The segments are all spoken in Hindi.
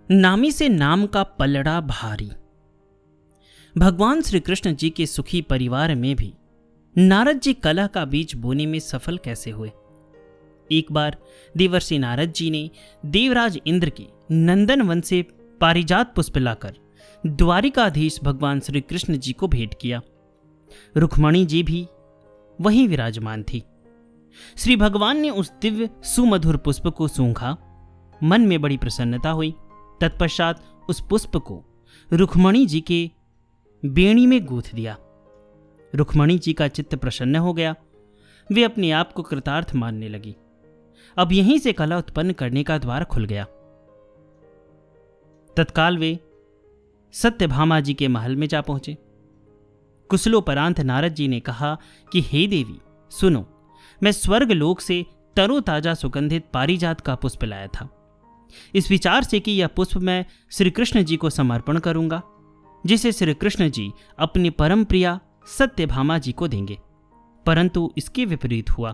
नामी से नाम का पलड़ा भारी। भगवान श्री कृष्ण जी के सुखी परिवार में भी नारद जी कलह का बीज बोने में सफल कैसे हुए। एक बार देवर्षि नारद जी ने देवराज इंद्र के नंदन वन से पारिजात पुष्प लाकर द्वारिकाधीश भगवान श्री कृष्ण जी को भेंट किया। रुक्मणी जी भी वहीं विराजमान थी। श्री भगवान ने उस दिव्य सुमधुर पुष्प को सूंघा, मन में बड़ी प्रसन्नता हुई। तत्पश्चात उस पुष्प को रुक्मणी जी के बेणी में गूंथ दिया। रुक्मणी जी का चित्त प्रसन्न हो गया। वे अपने आप को कृतार्थ मानने लगी। अब यहीं से कलह उत्पन्न करने का द्वार खुल गया। तत्काल वे सत्यभामा जी के महल में जा पहुंचे। कुशलोपरांत नारद जी ने कहा कि हे देवी, सुनो, मैं स्वर्ग लोक से तरोताजा सुगंधित पारिजात का पुष्प लाया था, इस विचार से कि यह पुष्प मैं श्री कृष्ण जी को समर्पण करूंगा, जिसे श्री कृष्ण जी अपनी परम प्रिया सत्यभामा जी को देंगे। परंतु इसके विपरीत हुआ।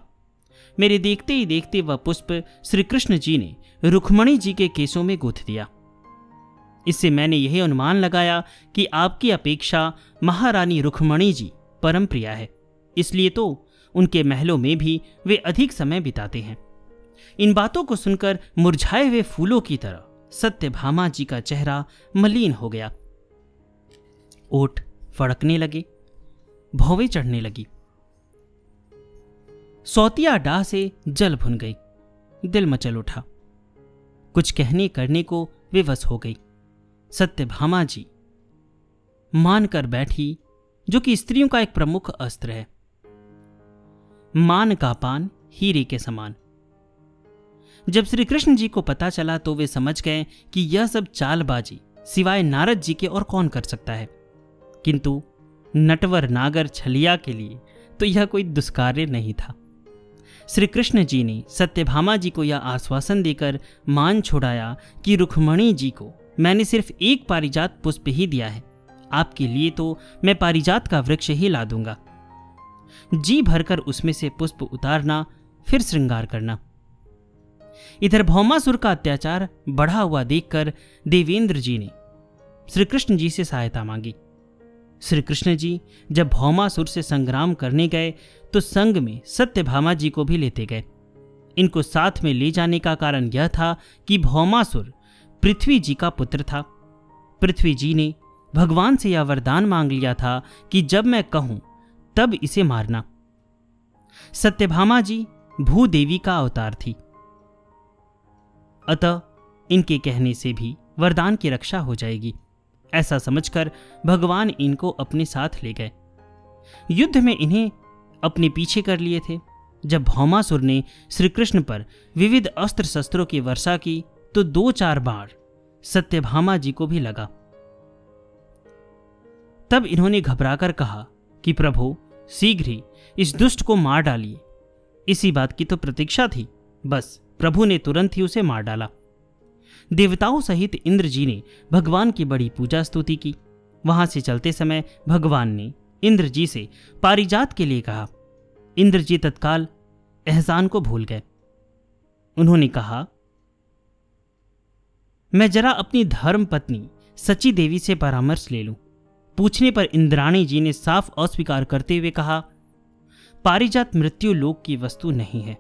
मेरे देखते ही देखते वह पुष्प श्री कृष्ण जी ने रुक्मणी जी के केसों में गूंथ दिया। इससे मैंने यह अनुमान लगाया कि आपकी अपेक्षा महारानी रुक्मणी जी परम प्रिया है, इसलिए तो उनके महलों में भी वे अधिक समय बिताते हैं। इन बातों को सुनकर मुरझाए हुए फूलों की तरह सत्यभामा जी का चेहरा मलिन हो गया। ओठ फड़कने लगे, भौवें चढ़ने लगी। सौतिया डाह से जल भुन गई। दिल मचल उठा। कुछ कहने करने को विवश हो गई। सत्यभामा जी मान कर बैठी, जो कि स्त्रियों का एक प्रमुख अस्त्र है। मान का पान हीरे के समान। जब श्री कृष्ण जी को पता चला तो वे समझ गए कि यह सब चालबाजी सिवाय नारद जी के और कौन कर सकता है। किंतु नटवर नागर छलिया के लिए तो यह कोई दुष्कार्य नहीं था। श्री कृष्ण जी ने सत्यभामा जी को यह आश्वासन देकर मान छोड़ाया कि रुक्मणी जी को मैंने सिर्फ एक पारिजात पुष्प ही दिया है, आपके लिए तो मैं पारिजात का वृक्ष ही ला दूंगा। जी भरकर उसमें से पुष्प उतारना, फिर श्रृंगार करना। इधर भौमासुर का अत्याचार बढ़ा हुआ देखकर देवेंद्र जी ने श्री कृष्ण जी से सहायता मांगी। श्री कृष्ण जी जब भौमासुर से संग्राम करने गए तो संग में सत्यभामा जी को भी लेते गए। इनको साथ में ले जाने का कारण यह था कि भौमासुर पृथ्वी जी का पुत्र था। पृथ्वी जी ने भगवान से यह वरदान मांग लिया था कि जब मैं कहूं तब इसे मारना। सत्यभामा जी भूदेवी का अवतार थी, अतः इनके कहने से भी वरदान की रक्षा हो जाएगी। ऐसा समझकर भगवान इनको अपने साथ ले गए। युद्ध में इन्हें अपने पीछे कर लिए थे। जब भौमासुर ने श्री कृष्ण पर विविध अस्त्र शस्त्रों की वर्षा की तो 2-4 बार सत्यभामा जी को भी लगा। तब इन्होंने घबराकर कहा कि प्रभु, शीघ्र ही इस दुष्ट को मार डालिए। इसी बात की तो प्रतीक्षा थी। बस प्रभु ने तुरंत ही उसे मार डाला। देवताओं सहित इंद्र जी ने भगवान की बड़ी पूजा स्तुति की। वहां से चलते समय भगवान ने इंद्र जी से पारिजात के लिए कहा। इंद्र जी तत्काल एहसान को भूल गए। उन्होंने कहा, मैं जरा अपनी धर्म पत्नी सची देवी से परामर्श ले लूं। पूछने पर इंद्राणी जी ने साफ अस्वीकार करते हुए कहा, पारिजात मृत्यु लोक की वस्तु नहीं है।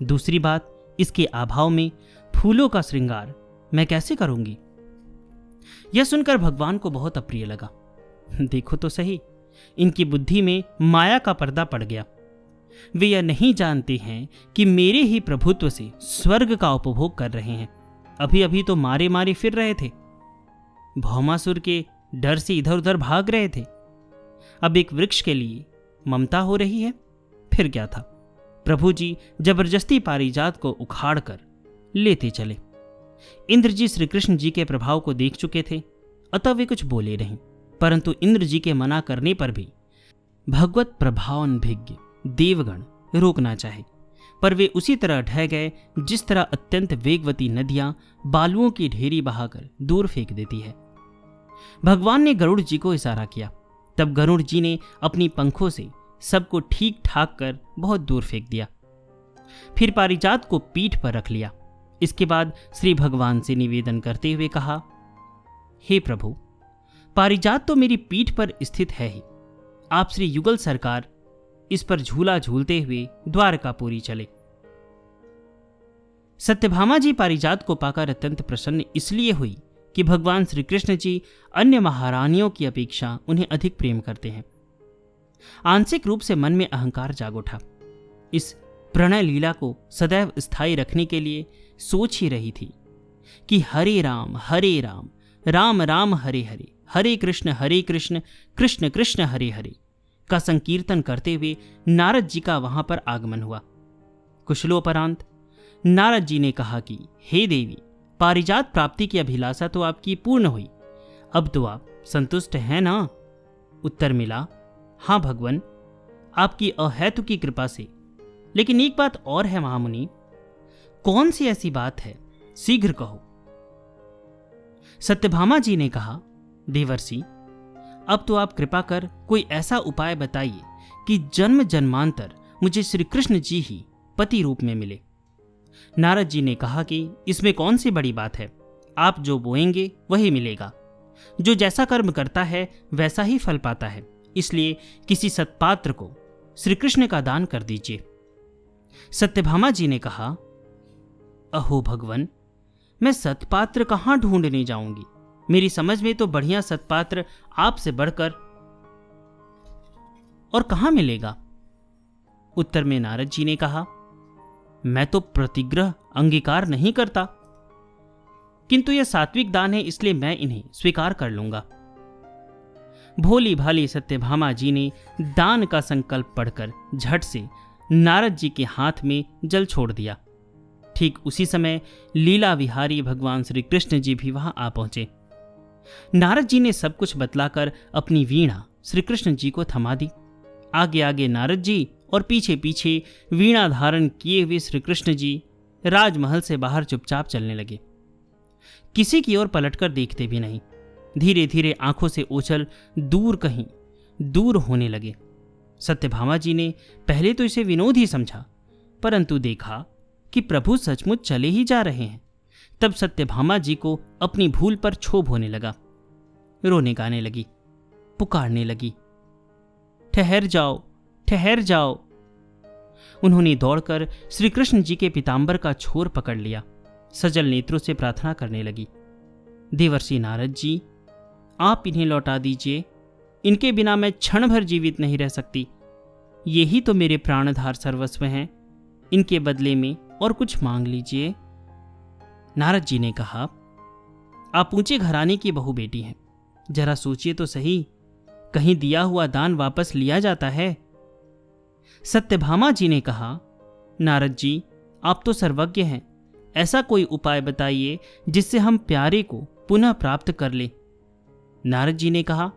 दूसरी बात, इसके अभाव में फूलों का श्रृंगार मैं कैसे करूंगी। यह सुनकर भगवान को बहुत अप्रिय लगा। देखो तो सही, इनकी बुद्धि में माया का पर्दा पड़ गया। वे यह नहीं जानते हैं कि मेरे ही प्रभुत्व से स्वर्ग का उपभोग कर रहे हैं। अभी अभी तो मारे मारे फिर रहे थे, भौमासुर के डर से इधर उधर भाग रहे थे। अब एक वृक्ष के लिए ममता हो रही है, फिर क्या था। प्रभु जी जबरदस्ती पारिजात को उखाड़ कर लेते चले। इंद्र जी श्री कृष्ण जी के प्रभाव को देख चुके थे, अतः वे कुछ बोले नहीं। परंतु इंद्र जी के मना करने पर भी भगवत प्रभावान्भिज्ञ देवगण रोकना चाहे, पर वे उसी तरह ढह गए जिस तरह अत्यंत वेगवती नदियां बालुओं की ढेरी बहाकर दूर फेंक देती है। भगवान ने गरुड़ जी को इशारा किया। तब गरुड़ जी ने अपनी पंखों से सबको ठीक ठाक कर बहुत दूर फेंक दिया। फिर पारिजात को पीठ पर रख लिया इसके बाद श्री भगवान से निवेदन करते हुए कहा, हे प्रभु, पारिजात तो मेरी पीठ पर स्थित है ही। आप श्री युगल सरकार इस पर झूला झूलते हुए द्वारकापुरी चले। सत्यभामा जी पारिजात को पाकर अत्यंत प्रसन्न इसलिए हुई कि भगवान श्री कृष्ण जी अन्य महारानियों की अपेक्षा उन्हें अधिक प्रेम करते हैं। आंशिक रूप से मन में अहंकार जाग उठा। इस प्रणय लीला को सदैव स्थायी रखने के लिए सोच ही रही थी कि हरे राम राम राम हरे हरे, हरे कृष्ण कृष्ण कृष्ण हरे हरे का संकीर्तन करते हुए नारद जी का वहां पर आगमन हुआ। कुशलोपरांत नारद जी ने कहा कि हे देवी, पारिजात प्राप्ति की अभिलाषा तो आपकी पूर्ण हुई, अब तो आप संतुष्ट हैं ना? उत्तर मिला, हाँ भगवन, आपकी अहेतु की कृपा से। लेकिन एक बात और है महामुनि। कौन सी ऐसी बात है, शीघ्र कहो। सत्यभामा जी ने कहा, देवर्षि, अब तो आप कृपा कर कोई ऐसा उपाय बताइए कि जन्म जन्मांतर मुझे श्री कृष्ण जी ही पति रूप में मिले। नारद जी ने कहा कि इसमें कौन सी बड़ी बात है, आप जो बोएंगे वही मिलेगा। जो जैसा कर्म करता है वैसा ही फल पाता है, इसलिए किसी सत्पात्र को श्री कृष्ण का दान कर दीजिए। सत्यभामा जी ने कहा, अहो भगवन, मैं सत्पात्र कहां ढूंढने जाऊंगी? मेरी समझ में तो बढ़िया सत्पात्र आपसे बढ़कर और कहां मिलेगा? उत्तर में नारद जी ने कहा, मैं तो प्रतिग्रह अंगीकार नहीं करता, किंतु यह सात्विक दान है, इसलिए मैं इन्हें स्वीकार कर लूंगा। भोली भाली सत्यभामा जी ने दान का संकल्प पढ़कर झट से नारद जी के हाथ में जल छोड़ दिया। ठीक उसी समय लीला विहारी भगवान श्री कृष्ण जी भी वहां आ पहुंचे। नारद जी ने सब कुछ बतलाकर अपनी वीणा श्री कृष्ण जी को थमा दी। आगे आगे नारद जी और पीछे पीछे वीणा धारण किए हुए श्री कृष्ण जी राजमहल से बाहर चुपचाप चलने लगे। किसी की ओर पलटकर देखते भी नहीं। धीरे धीरे आंखों से ओझल दूर कहीं दूर होने लगे। सत्यभामा जी ने पहले तो इसे विनोद ही समझा, परंतु देखा कि प्रभु सचमुच चले ही जा रहे हैं। तब सत्यभामा जी को अपनी भूल पर क्षोभ होने लगा। रोने गाने लगी, पुकारने लगी, ठहर जाओ, ठहर जाओ। उन्होंने दौड़कर श्री कृष्ण जी के पीतांबर का छोर पकड़ लिया। सजल नेत्रों से प्रार्थना करने लगी, देवर्षि नारद जी, आप इन्हें लौटा दीजिए। इनके बिना मैं क्षण भर जीवित नहीं रह सकती। यही तो मेरे प्राणधार सर्वस्व हैं। इनके बदले में और कुछ मांग लीजिए। नारद जी ने कहा, आप ऊंचे घराने की बहू बेटी हैं, जरा सोचिए तो सही, कहीं दिया हुआ दान वापस लिया जाता है? सत्यभामा जी ने कहा, नारद जी, आप तो सर्वज्ञ हैं, ऐसा कोई उपाय बताइए जिससे हम प्यारे को पुनः प्राप्त कर ले। नारद जी ने कहा,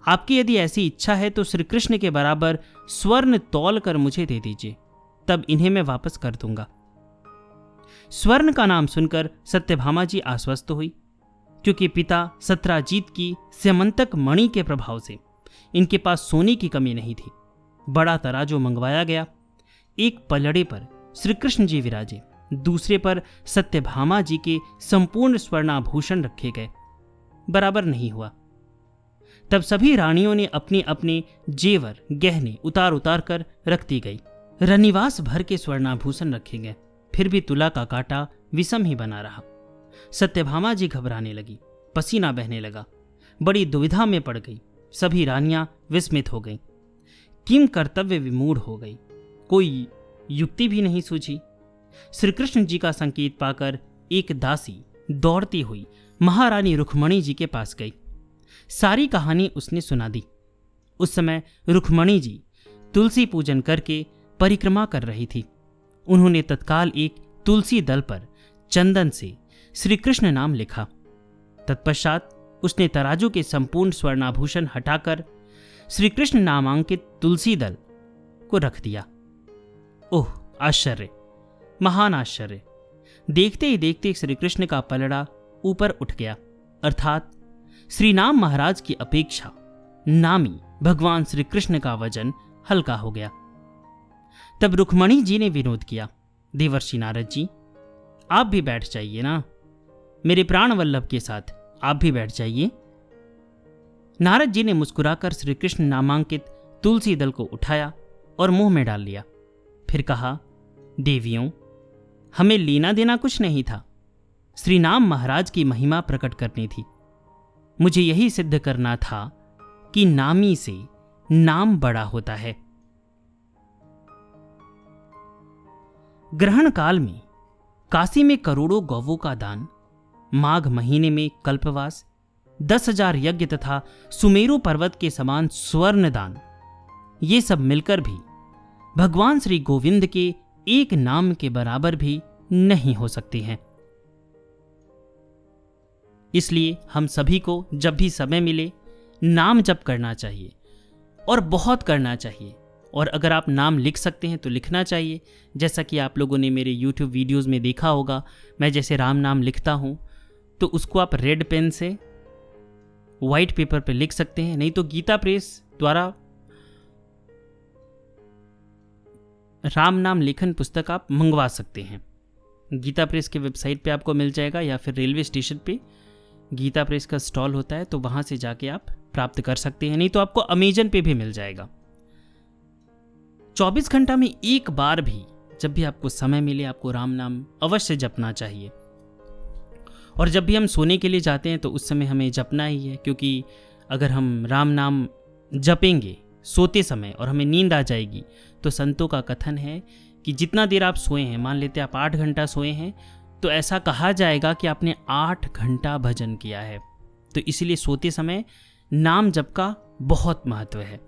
आपकी यदि ऐसी इच्छा है तो श्री कृष्ण के बराबर स्वर्ण तौल कर मुझे दे दीजिए, तब इन्हें मैं वापस कर दूंगा। स्वर्ण का नाम सुनकर सत्यभामा जी आश्वस्त हुई, क्योंकि पिता सत्राजीत की स्यमंतक मणि के प्रभाव से इनके पास सोने की कमी नहीं थी। बड़ा तराजू मंगवाया गया। एक पलड़े पर श्री कृष्ण जी विराजे, दूसरे पर सत्यभामा जी के संपूर्ण स्वर्णाभूषण रखे गए। बराबर नहीं हुआ। तब सभी रानियों ने अपने अपने जेवर गहने उतार उतार कर रख दी गई। रनिवास भर के स्वर्णाभूषण रखे गए, फिर भी तुला का कांटा विषम ही बना रहा। सत्यभामा जी घबराने लगी, पसीना बहने लगा, बड़ी दुविधा में पड़ गई। सभी रानियां विस्मित हो गईं, किम कर्तव्य विमूढ़ हो गई, कोई युक्ति भी नहीं सूझी। श्री कृष्ण जी का संकेत पाकर एक दासी दौड़ती हुई महारानी रुक्मणी जी के पास गई। सारी कहानी उसने सुना दी। उस समय रुक्मणी जी तुलसी पूजन करके परिक्रमा कर रही थी। उन्होंने तत्काल एक तुलसी दल पर चंदन से श्री कृष्ण नाम लिखा। तत्पश्चात उसने तराजू के संपूर्ण स्वर्णाभूषण हटाकर श्री कृष्ण नामांकित तुलसी दल को रख दिया। ओह आश्चर्य, महान आश्चर्य! देखते ही देखते श्री कृष्ण का पलड़ा ऊपर उठ गया, अर्थात श्री नाम महाराज की अपेक्षा नामी भगवान श्री कृष्ण का वजन हल्का हो गया। तब रुक्मणी जी ने विनोद किया, देवर्षि नारद जी, आप भी बैठ जाइए ना, मेरे प्राण वल्लभ के साथ आप भी बैठ जाइए। नारद जी ने मुस्कुराकर श्री कृष्ण नामांकित तुलसी दल को उठाया और मुंह में डाल लिया। फिर कहा, देवियों, हमें लेना देना कुछ नहीं था, श्री नाम महाराज की महिमा प्रकट करनी थी। मुझे यही सिद्ध करना था कि नामी से नाम बड़ा होता है। ग्रहण काल में काशी में करोड़ों गौवों का दान, माघ महीने में कल्पवास, 10,000 यज्ञ तथा सुमेरु पर्वत के समान स्वर्ण दान, ये सब मिलकर भी भगवान श्री गोविंद के एक नाम के बराबर भी नहीं हो सकते हैं। इसलिए हम सभी को जब भी समय मिले नाम जप करना चाहिए और बहुत करना चाहिए। और अगर आप नाम लिख सकते हैं तो लिखना चाहिए। जैसा कि आप लोगों ने मेरे YouTube वीडियोस में देखा होगा, मैं जैसे राम नाम लिखता हूं तो उसको आप रेड पेन से वाइट पेपर पर लिख सकते हैं, नहीं तो गीता प्रेस द्वारा राम नाम लेखन पुस्तक आप मंगवा सकते हैं। गीता प्रेस के वेबसाइट पे आपको मिल जाएगा, या फिर रेलवे स्टेशन पे गीता प्रेस का स्टॉल होता है तो वहां से जाके आप प्राप्त कर सकते हैं, नहीं तो आपको अमेजन पे भी मिल जाएगा। 24 घंटा में एक बार भी जब भी आपको समय मिले आपको राम नाम अवश्य जपना चाहिए। और जब भी हम सोने के लिए जाते हैं तो उस समय हमें जपना ही है, क्योंकि अगर हम राम नाम जपेंगे सोते समय और हमें नींद आ जाएगी तो संतों का कथन है कि जितना देर आप सोए हैं, मान लेते आप 8 घंटा सोए हैं, तो ऐसा कहा जाएगा कि आपने 8 घंटा भजन किया है। तो इसलिए सोते समय नाम जप का बहुत महत्व है।